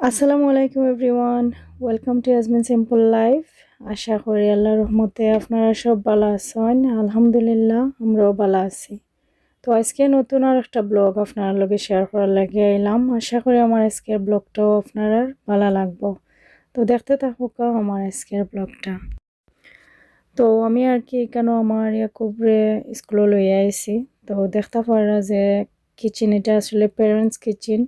আসসালামু আলাইকুম everyone, welcome to Yasmin simple life. আশা করি আল্লাহর রহমতে আপনারা সব ভালো আছেন। আলহামদুলিল্লাহ আমরাও ভালো আছি। তো আজকে নতুন আর একটা ব্লগ আপনার লগে শেয়ার করার লাগে এলাম। আশা করি আমার আজকের ব্লগটাও আপনার ভালো লাগবো। তো দেখতে থাকুক আমার আজকের ব্লগটা। তো আমি আর কি কেন আমার ইয়াকুবরে স্কুলে লইয়া আইছি। তো দেখতে পারা যে কিচেন, এটা আসলে প্যারেন্টস কিচেন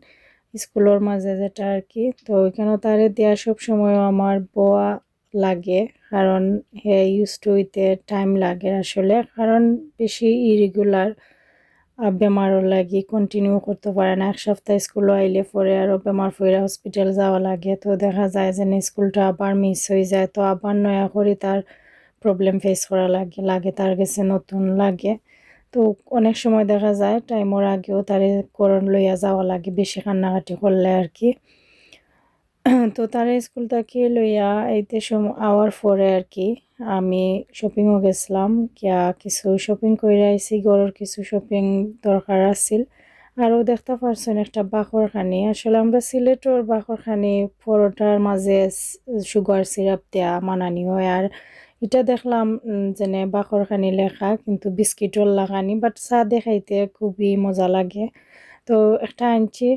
স্কুলের মাঝে যেটা আর কি। তো ওইখানে তারে দেওয়া সব সময় আমার বোয়া লাগে, কারণ হে ইউজ টু হইতে টাইম লাগে আসলে, কারণ বেশি ইরেগুলার বেমারও লাগি কন্টিনিউ করতে পারে না। এক সপ্তাহ স্কুলে আইলে পরে আরও বেমার ফইরা হসপিটাল যাওয়া লাগে। তো দেখা যায় যে স্কুলটা আবার মিস হয়ে যায়, তো আবার নয়া করে তার প্রবলেম ফেস করা লাগে লাগে তার কাছে নতুন লাগে। তো অনেক সময় দেখা যায় টাইমের আগেও তারে করণ লইয়া যাওয়া লাগে বেশি কান্নাকাটি করলে আর কি। তো তারা স্কুল থেকে লইয়া এইতে আওয়ার পরে আর কি আমি শপিংও গেছিলাম, কিয়া কিছু শপিং করে আইছি, ঘরের কিছু শপিং দরকার আছিল। আরও দেখতে পারছেন একটা বাকরখানি, আসলে আমরা সিলেটর বাকরখানি পরোটার মাঝে সুগার সিরাপ দেয়া মানানি হয়। আর এটা দেখলাম যেনে বাকরখানি লেখা, কিন্তু বিস্কিটর লাগানি, বাট চা দেখাইতে খুবই মজা লাগে। তো একটা আনছি,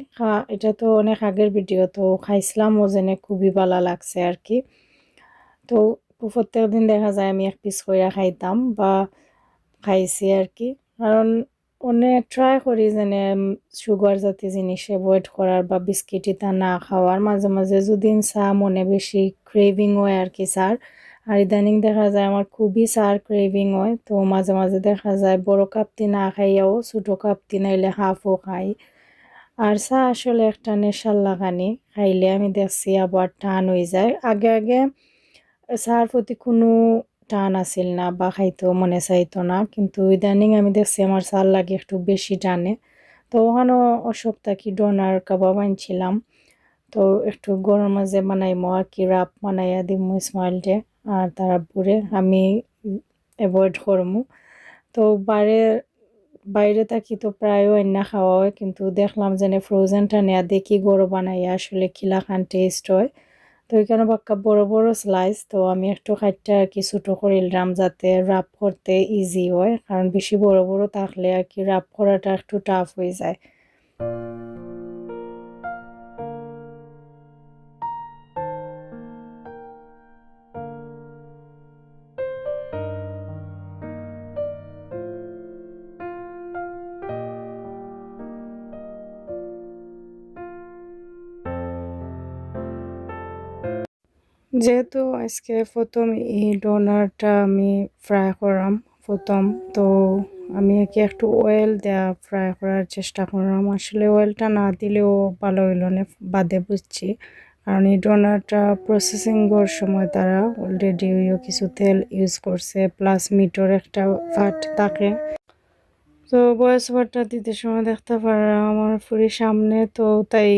এটা তো অনেক আগের ভিডিও, তো খাইছিলাম ও জেনে খুবই ভালো লাগছে আর কি। তো প্রত্যেক দিন দেখা যায় আমি এক পিস করে খাইতাম বা খাইছি আর কি, কারণ অনেক ট্রাই করি যেনে সুগার জাতীয় জিনিস অ্যাভয়েড করার বা বিস্কিট ইতা না খাওয়ার। মাঝে মাঝে যদি চা মনে বেশি ক্রেভিং হয় আর কি চার। আর ইদানিং দেখা যায় আমার খুবই চার ক্রেভিং হয়, তো মাঝে মাঝে দেখা যায় বড় কাপটি না খাইয়াও ছোটো কাপটি নাইলে হাফও খাই। আর চা আসলে একটা নেশার লাগানি, খাইলে আমি দেখছি আবার টান হয়ে যায়। আগে আগে চার প্রতি কোনো টান আসিল না বা খাইতেও মনে চাইতো না, কিন্তু ইদানিং আমি দেখছি আমার চার লাগে একটু বেশি টানে। তো ওখানেও সপ্তাহ কি ডোনার কাবাব আনছিলাম, তো একটু গরম মাঝে বানাইমো আর কি, রাপ বানাইয়া দিমু স্মাইলটে আর তারা পুরে আমি অ্যাভয়েড করমু। তো বাইরে বাইরে থাকি তো প্রায়ও এন্না খাওয়া হয়, কিন্তু দেখলাম যে ফ্রোজেনটা নেয়া দেখি গরম বানাইয়া আসলে খিলা খান টেস্ট হয়। তো এখানে বাক্কা বড় বড় স্লাইস, তো আমি একটু খাইটা আর কি ছোটো করিলাম যাতে রাপ করতে ইজি হয়, কারণ বেশি বড় বড় থাকলে আর কি রাপ করাটা একটু টাফ হয়ে যায়। যেহেতু আজকে প্রথম এই ডোনারটা আমি ফ্রাই করাম প্রথম, তো আমি কি একটু অয়েল দেয়া ফ্রাই করার চেষ্টা করলাম। আসলে অয়েলটা না দিলেও ভালো হইল না, বাদে বুঝছি, কারণ এই ডোনারটা প্রসেসিং করার সময় তারা অলরেডি কিছু তেল ইউজ করছে, প্লাস মিটর একটা ফাট থাকে। তো ভয়েস ওভারটা দিতে সময় দেখতে পারা আমার পুরি সামনে, তো তাই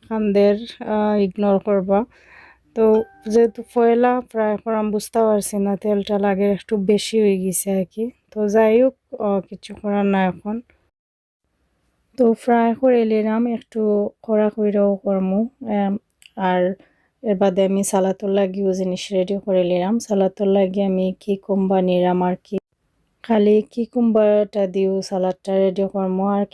কান্দের ইগনোর করবা। তো যেহেতু ফয়লা ফ্রাই করাম বুঝতে পারছি না, তেলটা লাগে একটু বেশি হয়ে গেছে আর কি। তো যাই হোক, কিছু করার না এখন। তো ফ্রাই করে নিলাম, একটু কড়া কইরাও করমু। আর এর বাদে আমি সালাতুর লাগিও জিনিস রেডি করে নিলাম। সালাতুর লাগিয়ে আমি কিকুম্বা নিলাম আর কি, খালি কিকুম্বারটা দিও সালাডটা রেডি করমু। আর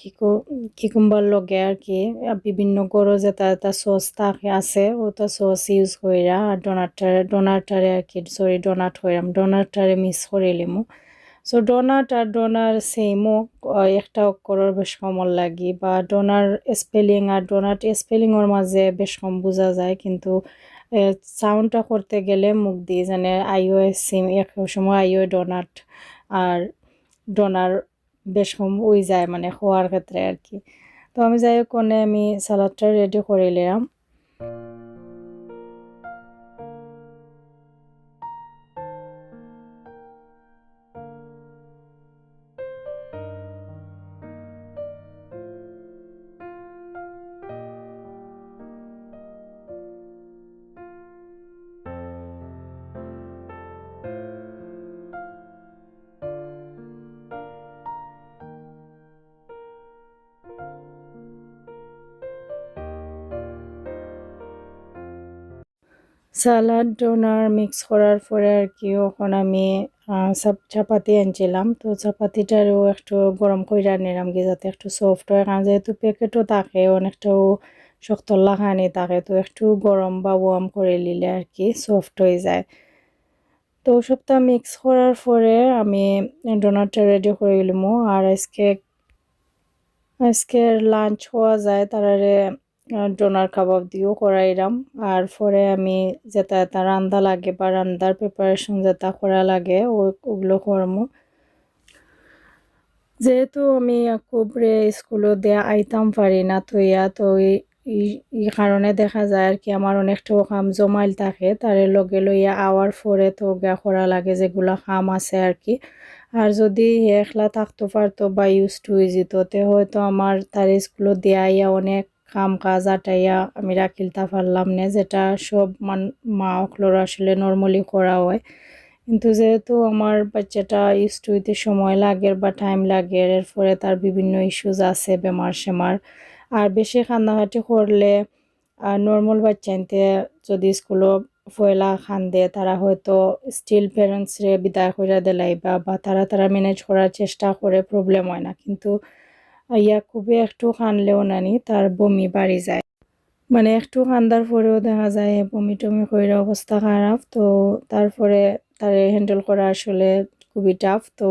কিকুম্বার লগে আর কি বিভিন্ন গরো যেটা এটা সস থাকে আছে, ওটা সস ইউজ কইরা আর ডোনাটারে আর কি, সরি ডোনাট হইরাম, ডোনাটারে মিক্স করে লিমু। সো ডোনাট আর ডোনার সেমও, একটা অক্ষরের বেশ কমন লাগি, বা ডোনার স্পেলিং আর ডোনাট স্পেলিংয়ের মাঝে বেশ কম বোঝা যায়, কিন্তু সাউন্ডটা করতে গেলে মুখ দিয়ে যেন আইও সিম এক সময় আইও ডোনাট আর ডোনার বেশ কম ওই যায় মানে হওয়ার ক্ষেত্রে আর কি। তো আমি যাই হোক কোনে আমি সালাদটা রেডি করে নিলাম। সালাড ডোনার মিক্স করার পরে আর কি ওখন আমি সব চাপাতি আনছিলাম, তো চাপাতিটারও একটু গরম করে নিলাম কি যাতে একটু সফট হয়, কারণ যেহেতু প্যাকেটও থাকে অনেকটাও শক্ত লাগানি থাকে, তো একটু গরম বা ওয়ার্ম করে নিলে আর কি সফট হয়ে যায়। তো সবটা মিক্স করার পরে আমি ডোনাটটা রেডি করে নিলাম। আর আজকের লাঞ্চ হওয়া যায় তারারে ডোনার কাবাব দিয়েও করাইলাম। আর পরে আমি যেটা রান্দা লাগে বা রান্দার প্রিপারেশন যেটা করা লাগে ওগুলো করবো। যেহেতু আমি খুবরে স্কুলে দেয়া আইতাম পারি না থইয়া, তো এই কারণে দেখা যায় আর কি আমার অনেকটা কাম জমাইল থাকে, তারে লগে লইয়া আওয়ার পরে তো গা করা লাগে যেগুলা কাম আছে আর কি। আর যদি একলা থাকতে পারতো বা ইউজ টু হয়ে যেত তে হয়তো আমার তার স্কুলে দেয়াইয়া অনেক কাম কাজ আটাইয়া আমি রাখিলতা পারলাম না, যেটা সব মা অকলর আসলে নর্মালি করা হয়। কিন্তু যেহেতু আমার বাচ্চাটা ইউজ টু হইতে সময় লাগে বা টাইম লাগে, এরপরে তার বিভিন্ন ইস্যুস আছে বেমার সেমার। আর বেশি কান্নাকাটি করলে নর্মাল বাচ্চাইনতে যদি স্কুলও ফয়লা খান্দে তারা হয়তো স্টিল প্যারেন্টসরে বিদায় করে দিলাইবা বা তারা ম্যানেজ করার চেষ্টা করে, প্রবলেম হয় না। কিন্তু ইয়া খুবই একটু কানলেও নানি তার বমি বাড়ি যায়, মানে একটু কান্দার পরেও দেখা যায় বমি টমি কইরা অবস্থা খারাপ। তো তারপরে তারে হ্যান্ডেল করা আসলে খুবই টাফ। তো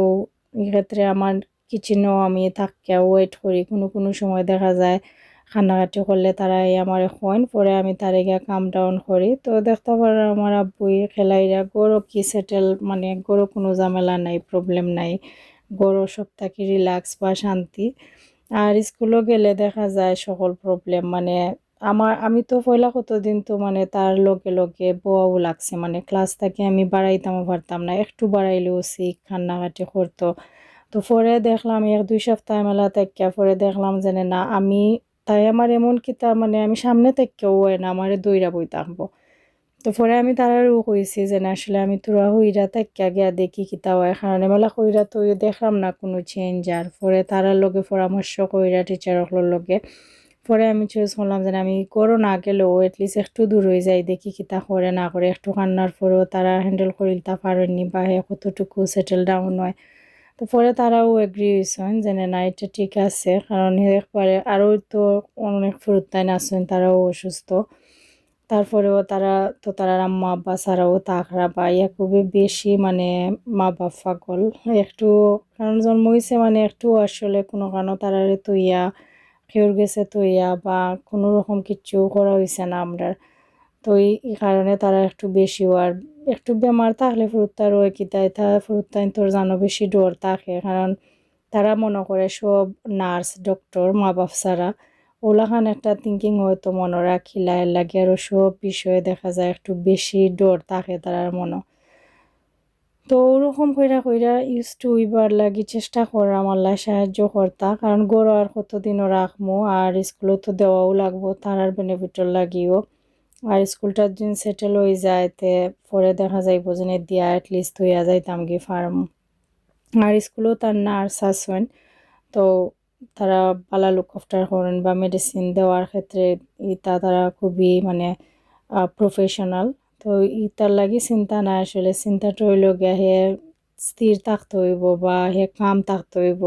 এক্ষেত্রে আমার কিচেনেও আমি থাকিয়া ওয়েট করি, কোনো কোনো সময় দেখা যায় কান্নাকাটি করলে তারাই আমার খোয়েন, পরে আমি তারে গিয়া কাম ডাউন করি। তো দেখতে পারো আমার আব্বুই খেলাইরা গরো কি সেটেল, মানে গরো কোনো ঝামেলা নাই, প্রবলেম নাই, গরো সব থাকি রিল্যাক্স বা শান্তি। আর স্কুলও গেলে দেখা যায় সকল প্রবলেম, মানে আমি তো পয়লা কতদিন তো মানে তার লগে লগে বোয়াও লাগছে, মানে ক্লাস থেকে আমি বাড়াইতামও পারতাম না, একটু বাড়াইলেও কান্নাকাটি করতো। তো পরে দেখলাম 1-2 সপ্তাহ মেলা থেকে পরে দেখলাম যে না আমি তাই আমার এমন কিতা, মানে আমি সামনে থেকেও হয় না আমারে দইরা বই থাকবো। তো পরে আমি তারারও কইছি যে না আসলে আমি তোরা হইরা থাকিয়া গিয়া দেখি কিতা হয়, কারণ এমেলা কইরা তো দেখলাম না কোনো চেঞ্জ। আর পরে তারার লগে পরামর্শ কইরা টিচারগুলোর লগে পরে আমি চুজ করলাম যে আমি করো না গেলেও এটলিস্ট একটু দূর হয়ে যাই, দেখি কিতা করে না করে, একটু কান্নার পরেও তারা হ্যান্ডেল করিলতা পারেননি বা কতটুকু সেটেল ডাউন হয়। তো পরে তারাও এগ্রি হয়েছেন যে না এটা ঠিক আছে, কারণ একবারে আরও তো অনেক ফুরুত্তাইন আছেন তারাও অসুস্থ। তারপরেও তারা আম্মা আব্বা ছাড়াও তাকরা বা খুবই বেশি মানে মা বাপ পাগল একটু, কারণ জন্ম হয়েছে মানে একটু আসলে কোনো কারণে তারারে তৈয়া খেউর গেছে তৈয়া বা কোনো রকম কিচ্ছু করা হয়েছে না আমরা। তো এই কারণে তারা একটু বেশি, আর একটু বেমার থাকলে ফুরুত্তার ওই কিতায় ফুরুত্তাইন তোর জানো বেশি ডর থাকে, কারণ তারা মনে করে সব নার্স ডক্টর মা বাপ ছাড়া ওলাখান একটা থিঙ্কিং হয়তো মনে রাখিলা, এর লাগে আরও সব বিষয়ে দেখা যায় একটু বেশি ডর থাকে তারার মনে। তো ওরকম কইরা কইরা ইউজ টু হইবার লাগি চেষ্টা করলাম, আল্লাহ সাহায্য করতা, কারণ গরু আর কতদিনও রাখবো, আর স্কুলে তো দেওয়াও লাগবো তারার বেনিফিটর লাগিও। আর স্কুলটার দিন সেটেল হয়ে যায় তে পরে দেখা যাইব যে দিয়া অ্যাটলিস্ট হইয়া যাইতাম কি ফার্ম। আর স্কুলেও তার নার্স আসেন, তো তারা পালা লুক আফটার করেন বা মেডিসিন দেওয়ার ক্ষেত্রে তারা খুবই মানে প্রফেশনাল। তো ইতার লাগি চিন্তা নাই, আসলে চিন্তাটা হইল গিয়া হে স্থির থাকতে হইব বা হে কাম থাকতে হইব,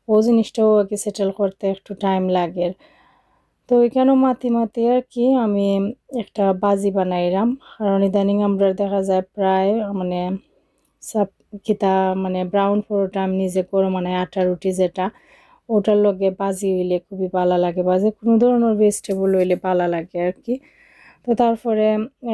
ও জিনিসটাও আর কি সেটেল করতে একটু টাইম লাগে। তো এখানেও মাতি মাতি আর কি আমি একটা বাজি বানাইলাম, কারণ ইদানিং আমরা দেখা যায় প্রায় মানে সাব কিতা মানে ব্রাউন পরোটা আমি নিজে করে মানে আটা রুটি যেটা, ওটার লগে বাজি হইলে খুবই ভালো লাগে, বা যে কোনো ধরনের ভেজিটেবল হইলে ভালো লাগে আর কি। তো তারপরে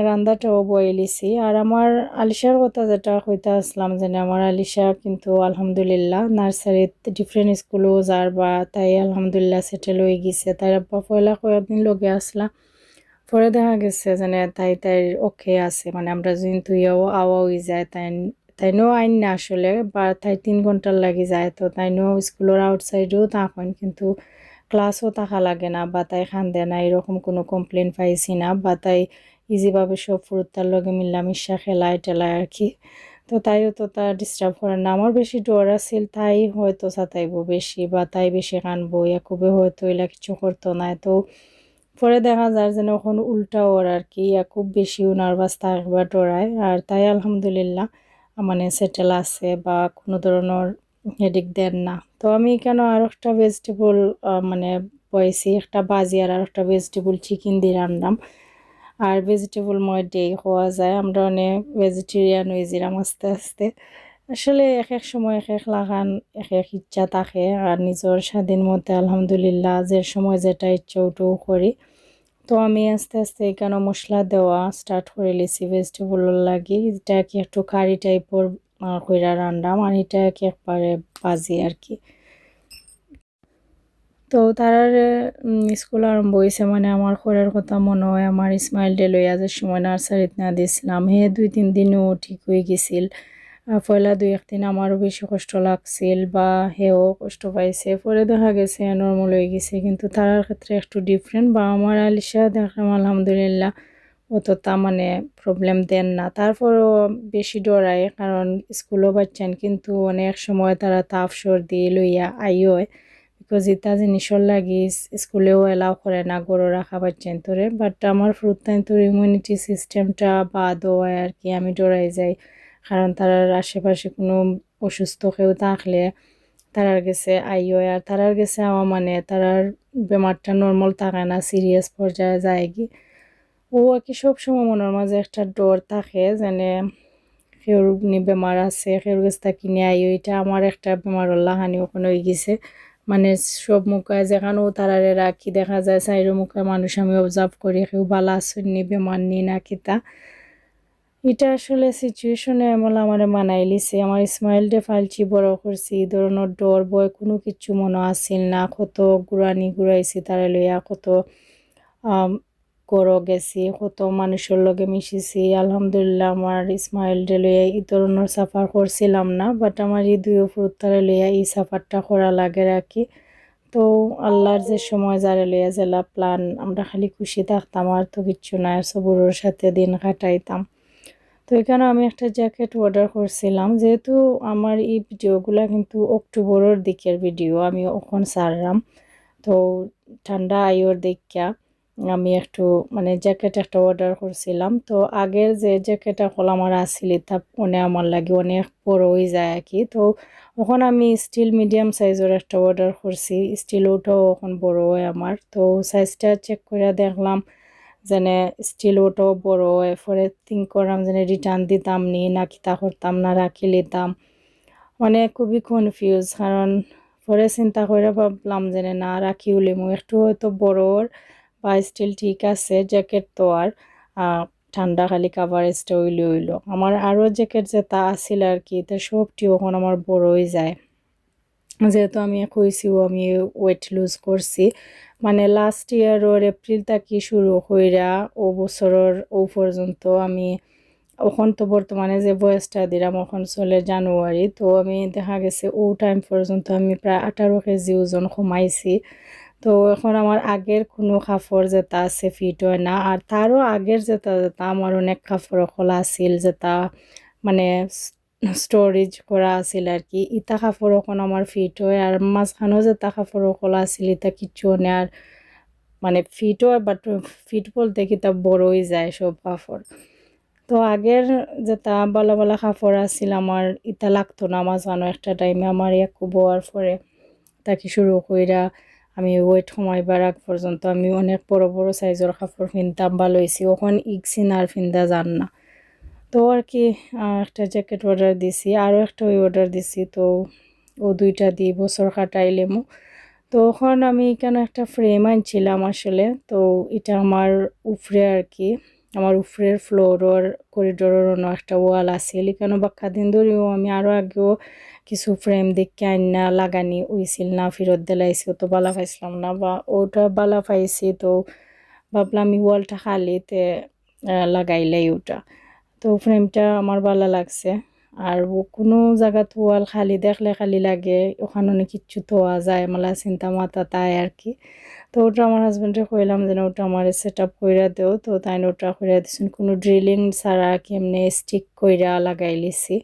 রান্নাটাও বয়েলিছি। আর আমার আলিশার কথা যেটা কইতে আসলাম যে আমার আলিশা কিন্তু আলহামদুলিল্লাহ নার্সারিতে ডিফারেন্ট স্কুলও যার বা তাই আলহামদুলিল্লাহ সেটেল হয়ে গেছে। তাই আব্বা পয়লা কয়েকদিন লগে আসলা, পরে দেখা গেছে যে তাই ওকে আছে, মানে আমরা যেহেতু আওয়া হয়ে যায় তাইনও আইন না আসলে, বা তাই 3 ঘন্টার লাগি যায়, তো তাইনও স্কুলের আউটসাইডেও থাকেন কিন্তু ক্লাসও থাকা লাগে না বা তাই খান্দে না, এরকম কোনো কমপ্লেন পাইছি না, বা তাই ইজিভাবে সব ফুরুত্তার লগে মিলামিশা খেলায় টেলায় আর কি। তো তাইও তো তার ডিস্টার্ব করে না, আমার বেশি ডর আছিল তাই হয়তো সাতাইব বেশি বা তাই বেশি কানবো, খুবই হয়তো এলা কিছু করতো না। তো পরে দেখা যায় যেন ওখানে উল্টা ওর আর কি খুব বেশিও নার্ভাস থাকে বা ডরায়, আর তাই আলহামদুলিল্লাহ মানে সেটেল আছে বা কোনো ধরনের হেডেক দেন না। তো আমি কেন আর একটা ভেজিটেবল মানে বয়েছি, একটা বাজি আর একটা ভেজিটেবল চিকেন দিয়ে রান্নাম। আর ভেজিটেবল মই ডেই খাওয়া যায়, আমরা অনেক ভেজিটেরিয়ান হয়েছিলাম আস্তে আস্তে। আসলে এক এক সময় এক এক লাগান এক এক ইচ্ছা থাকে, আর নিজের স্বাধীন মতে আলহামদুলিল্লাহ যে সময় যেটা ইচ্ছা ওটাও করি। তো আমি আস্তে আস্তে এখানে মশলা দেওয়া স্টার্ট করে লিছি ভেজিটেবলের লাগি, এটা কি একটু কারি টাইপের কইরা রান্নাম, আর এটা কি একবারে ভাজি আর কি। তো তারার স্কুল আরম্ভ হয়েছে মানে আমার ঘরের কথা মনে হয় আমার ইসমাইল ডে লইয়া যে সময় নার্সারিত না দিয়েছিলাম, হে 2-3 দিনও ঠিক হয়ে গেছিল। পয়লা 2-1 দিন আমারও বেশি কষ্ট লাগছিল বা হেও কষ্ট পাইছে, পরে দেখা গেছে নর্মাল হয়ে গেছে, কিন্তু তারার ক্ষেত্রে একটু ডিফারেন্ট। বা আমার আলিশা দেখলাম আলহামদুলিল্লাহ অতটা মানে প্রবলেম দেন না, তারপরও বেশি ডরায় কারণ স্কুলও বাচ্চান, কিন্তু অনেক সময় তারা তাপ সর্দি লইয়া আইও, বিকজ ইতা জিনিসর লাগি স্কুলেও এলাও করে না গরু রাখা বাচ্চান তোরে। বাট আমার ফ্রুট টাইম তোর ইমিউনিটি সিস্টেমটা বাদ হয় আর কি, আমি ডরাই যাই কারণ তারার আশেপাশে কোনো অসুস্থ কেউ থাকলে তারার গেছে আইও, আর তারার গেছে আমার মানে তারার বেমারটা নর্মাল থাকে না, সিরিয়াস পর্যায়ে যায় কি। ও আর কি সবসময় মনের মাঝে একটা ডর থাকে যেন কেউর নি বেমার আছে, কেউর কাছ থেকে কিনে আইও, এটা আমার একটা বেমার হানি ওখানে হয়ে গেছে। মানে সব মুখে যেখানেও তারারে রাখি দেখা যায় চাইরো মুখে মানুষ আমি অবজার্ভ করি কেউ বালা আসেননি বেমার নি না কিতা। এটা আসলে সিচুয়েশনে এমন আমার মানাই লিছে, আমার স্মাইলটা ফালছি বড় করছি, এই ধরনের ডর বয় কোনো কিছু মনে আসিল না। কত ঘুরাইছি তারা লইয়া, কত গড় গেছি, কত মানুষের লগে মিশিছি। আলহামদুলিল্লাহ আমার স্মাইল ডে লইয়া এই ধরনের সাফার করছিলাম না, বাট আমার এই দুই ফুরতারে লইয়া এই সাফারটা করা লাগে রাখি। তো আল্লাহর যে সময় যারে লইয়া জেলা প্ল্যান, আমরা খালি খুশি থাকতাম আর তো কিচ্ছু নাই, আর সবুরের সাথে দিন কাটাইতাম। তো এখানে আমি একটা জ্যাকেট অর্ডার করছিলাম, যেহেতু আমার এই ভিডিওগুলা কিন্তু অক্টোবরের দিকের ভিডিও, আমি ওখন সারলাম। তো ঠান্ডা আইওর দেখা আমি একটু মানে জ্যাকেট একটা অর্ডার করছিলাম। তো আগের যে জ্যাকেট এখন আমার আসছিল তা মনে আমার লাগে অনেক বড় হয়ে যায় আর কি। তো ওখানে আমি স্টিল মিডিয়াম সাইজের একটা অর্ডার করছি, স্টিল ওটাও এখন বড় হয় আমার। তো সাইজটা চেক করে দেখলাম যেন স্টিল ওটাও বড় হয়, পরে থিঙ্ক করলাম যেন রিটার্ন দিতাম নি না কিতা করতাম না রাখি লিতাম, মানে খুবই কনফিউজ। কারণ পরে চিন্তা করে ভাবলাম যে না রাখি উলিমু, একটু হয়তো বড়র বা স্টিল ঠিক আছে, জ্যাকেট তো আর ঠান্ডা খালি কাভারেজটা হইলো। আমার আরও জ্যাকেট যেটা আছিল আর কি, তো সবটি ওখান আমার বড় হয়ে যায়। যেহেতু আমি কইছিও আমি ওয়েট লুজ করছি, মানে লাস্ট ইয়ারের এপ্রিল থেকে শুরু কইরা ও বছরের ও পর্যন্ত আমি এখন তো বর্তমানে যে বয়সটা দিলাম এখন চলে জানুয়ারি, তো আমি দেখা গেছে ও টাইম পর্যন্ত আমি প্রায় 18 কেজি ওজন কমাইছি। তো এখন আমার আগের কোনো কাপড় যেটা আছে ফিট হয় না, আর তারও আগের যেটা যেটা আমার অনেক কাপড় খোলা আছিল যেটা মানে স্টোরেজ করা আছিল আর কি, ইটা কাপড় এখন আমার ফিট হয়। আর মাঝখানেও যেটা কাপড় খোলা আছিল ইটা কিচ্ছু নেই, আর মানে ফিট হয় বাট ফিট বলতে কিতা বড় হয়ে যায় সব কাপড়। তো আগের যেটা বালা বালা কাপড় আছিল আমার ইটা লাগতো না, মাঝখানো একটা টাইমে আমার খুব হওয়ার পরে তাকে শুরু কইরা আমি ওয়েট কমাইবার আগ পর্যন্ত আমি অনেক বড় বড় সাইজের কাপড় কিনতাম বা লইছি, ওখন ইগসিন আর ফিন্দা যান না। তো আর কি একটা জ্যাকেট অর্ডার দিছি, আরও একটা ওই অর্ডার দিছি। তো ও দুইটা দিয়ে বছর কাটাইলেমু। তো ওখানে আমি এখানে একটা ফ্রেম আনছিলাম আসলে, তো এটা আমার উপরে আর কি, আমার উপরের ফ্লোরের করিডোরের অন্য একটা ওয়াল আছে, এখানে বাক্কা দিন ধরেও আমি আরও আগেও কিছু ফ্রেম দেখে আইনা লাগানি হইছিল না, ফেরত দিলাইছি, তো বালা পাইছিলাম না বা ওটা বালা পাইছি। তো ভাবলাম আমি ওয়ালটা খালিতে লাগাইলাই ওটা। তো ফ্রেমটা আমার ভালো লাগছে। আর কোনো জায়গাত ওয়াল খালি দেখলে খালি লাগে ওখানে অনেক কিচ্ছু থোয়া যায়, মালা চিন্তা মাথা তাই আর কি। তো ওটা আমার হাজব্যান্ডে কইলাম যে ওটা আমার সেট আপ কইরা দেও, তো তাই ওটা কইরা দিছেন কোনো ড্রিলিং ছাড়া কেমনে স্টিক কইরা লাগাই লিছি।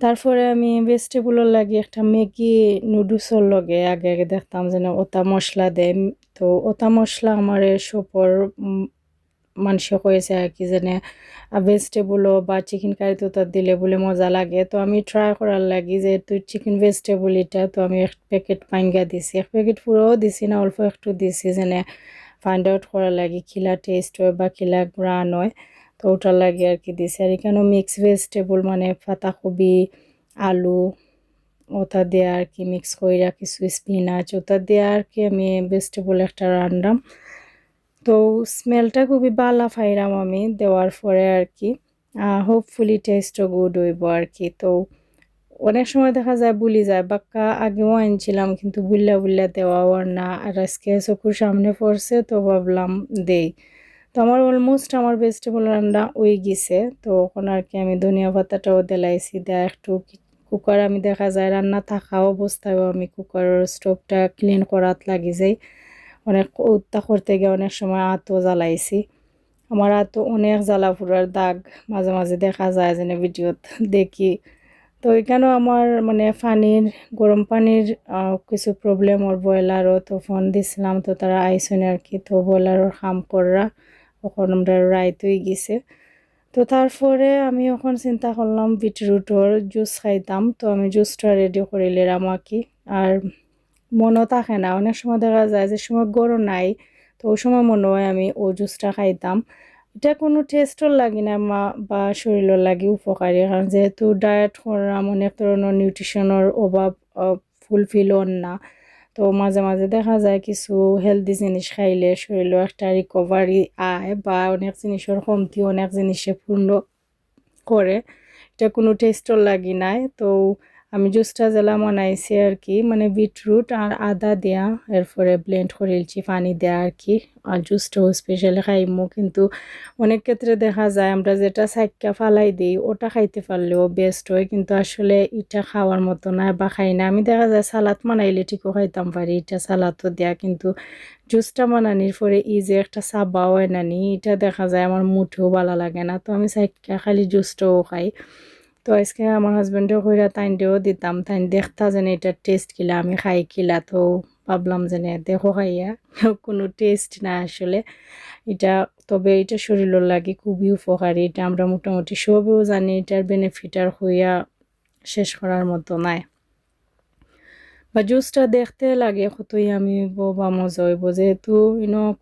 তারপরে আমি ভেজিটেবলের লাগে একটা ম্যাগি নুডলসের লগে আগে আগে দেখতাম যেন ওটা মশলা দেয় তো ওটা মশলা আমার সপর মানুষ কয়েছে আর কি যেন ভেজিটেবলও বা চিকেন কারিতে ওটা দিলে বলে মজা লাগে তো আমি ট্রাই করার লাগি যে তুই চিকেন ভেজিটেবল এটা তো আমি এক প্যাকেট পাঙ্গা দিছি এক প্যাকেট পুরোও দিছি না অল্প একটু দিছি যেন ফাইন্ড আউট করার লাগে কিলা টেস্ট হয় বা কিলা গ্রান হয় তো ওটার লাগে আর কি দিছি আর এখানেও মিক্স ভেজিটেবল মানে পাতাকপি আলু ওটা দিয়ে আর কি মিক্স কইরা কিছু স্পিনাচ ওটা দিয়ে আর কি আমি ভেজিটেবল একটা রান্নাম তো স্মেলটা খুবই ভালো পাইলাম আমি দেওয়ার পরে আর কি হোপফুলি টেস্টও গুড হইব আর কি তো অনেক সময় দেখা যায় ভুলি যায় বাক্কা আগেও আনছিলাম কিন্তু বুল্লা বুল্লা দেওয়াও আর না আর আজকে চকুর সামনে পড়ছে তো ভাবলাম দেই তো আমার অলমোস্ট আমার ভেজিটেবল রান্না হয়ে গেছে তো এখন আর কি আমি ধনিয়া পাতাটাও দিলাইছি দেয়া একটু কুকার আমি দেখা যায় রান্না থাকা অবস্থায়ও আমি কুকারের স্টোভটা ক্লিন করাত লাগি যাই অনেক উত্তা করতে গিয়ে অনেক সময় আতও জ্বালাইছি আমার আতো অনেক জ্বালা ফুরার দাগ মাঝে মাঝে দেখা যায় যেন ভিডিওত দেখি তো এখানেও আমার মানে পানির গরম পানির কিছু প্রবলেম ওর বয়লারও তো ফোন দিছিলাম তো তারা আইসন আর কি তো বয়লারও কাম কররা তখন আমরা রাইত হয়ে গেছে তো তারপরে আমি এখন চিন্তা করলাম বিটরুটর জুস খাইতাম তো আমি জুসটা রেডি করিলাম আমাকে আর মনও থাকে না অনেক সময় দেখা যায় যে সময় গরম নাই তো ওই সময় মনে হয় আমি ও জুসটা খাইতাম এটা কোনো টেস্টর লাগি না বা শরীরের লাগি উপকারী কারণ যেহেতু ডায়েট করলাম অনেক ধরনের নিউট্রিশনের অভাব ফুলফিল হন না তো মাঝে মাঝে দেখা যায় কিছু হেলদি জিনিস খাইলে শরীরেও একটা রিকভারি আয় বা অনেক জিনিসের কমতি অনেক জিনিসে পূর্ণ করে এটা কোনো টেস্টর লাগি নাই তো আমি জুসটা জেলা বানাইছি আর কি মানে বিটরুট আর আদা দেয়া এরপরে ব্লেন্ড করেছি পানি দেয়া আর কি আর জুসটাও স্পেশালি খাইমো কিন্তু অনেক ক্ষেত্রে দেখা যায় আমরা যেটা সাইক্কা ফালাই দিই ওটা খাইতে পারলেও বেস্ট হয় কিন্তু আসলে এটা খাওয়ার মতো না বা খাই না আমি দেখা যায় সালাদ বানাইলে ঠিকও খাইতাম পারি এটা সালাদও দেয়া কিন্তু জুসটা বানানির পরে যে একটা চাবা হয় না নি এটা দেখা যায় আমার মুঠেও ভালো লাগে না তো আমি সাইক্কা খালি জুসটাও খাই তো আজকে আমার হাজব্যান্ডেও কইরা তাইনটাও দিতাম তাইন দেখতা যেন এটার টেস্ট কিলা আমি খাই কিলা তো ভাবলাম যেন দেখো খাইয়া কোনো টেস্ট না আসলে এটা তবে এটা শরীরের লাগে খুবই উপকারী এটা আমরা মোটামুটি সবেও জানি এটার বেনিফিট আর হইয়া শেষ করার মতো নাই বা জুসটা দেখতে লাগে কতই আমি বা মজা হইব যেহেতু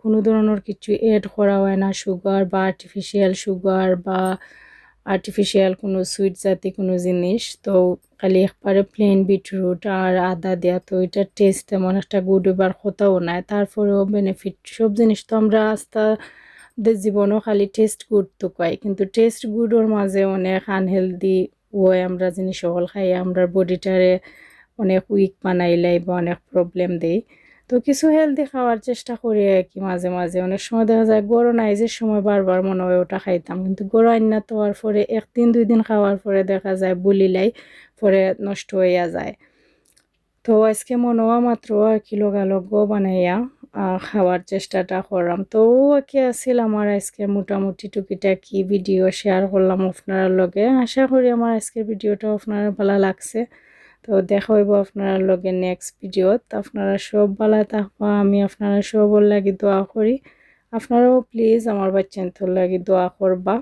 কোনো ধরনের কিছু এড করা হয় না সুগার বা আর্টিফিশিয়াল সুগার বা আর্টিফিশিয়াল কোনো সুইট জাতীয় কোনো জিনিস তো খালি একবারে প্লেন বিটরুট আর আদা দেওয়া তো এটার টেস্ট তেমন একটা গুড এবার কোথাও নাই তারপরেও বেনিফিট সব জিনিস তো আমরা আস্তে জীবনও খালি টেস্ট গুড তো কয় কিন্তু টেস্ট গুডের মাঝে অনেক আনহেলদি ওয়ে আমরা জিনিস সকল খাই আমরা বডিটারে অনেক উইক বানাইলাই বা অনেক প্রবলেম দেই তো কিছু হেলদি খাওয়ার চেষ্টা করি আর কি মাঝে মাঝে অনেক সময় দেখা যায় গরম নাই যে সময় বারবার মনে হয় ওটা খাইতাম কিন্তু গরম আইনা তো হওয়ার পরে একদিন দুই দিন খাওয়ার পরে দেখা যায় বুলিলাই পরে নষ্ট হইয়া যায় তো আজকে মনে হওয়া মাত্র আর কি লোগালগ বানাইয়া খাওয়ার চেষ্টাটা করলাম তো কি আছিল আমার আজকে মোটামুটি টুকিটাকি ভিডিও শেয়ার করলাম আপনার লগে আশা করি আমার আজকের ভিডিওটা আপনার ভালো লাগছে তো দেখা হইব আপনার লগে নেক্সট ভিডিওত আপনারা সব ভালো থাকবা আমি আপনারা সবর লাগি দোয়া করি আপনারাও প্লিজ আমার বাচ্চাদের লাগি দোয়া করবা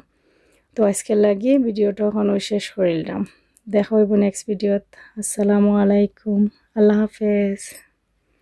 তো আজকে লাগি ভিডিওটা ওখানে শেষ করিলাম দেখা হইব নেক্সট ভিডিওত আসসালামু আলাইকুম আল্লাহ হাফেজ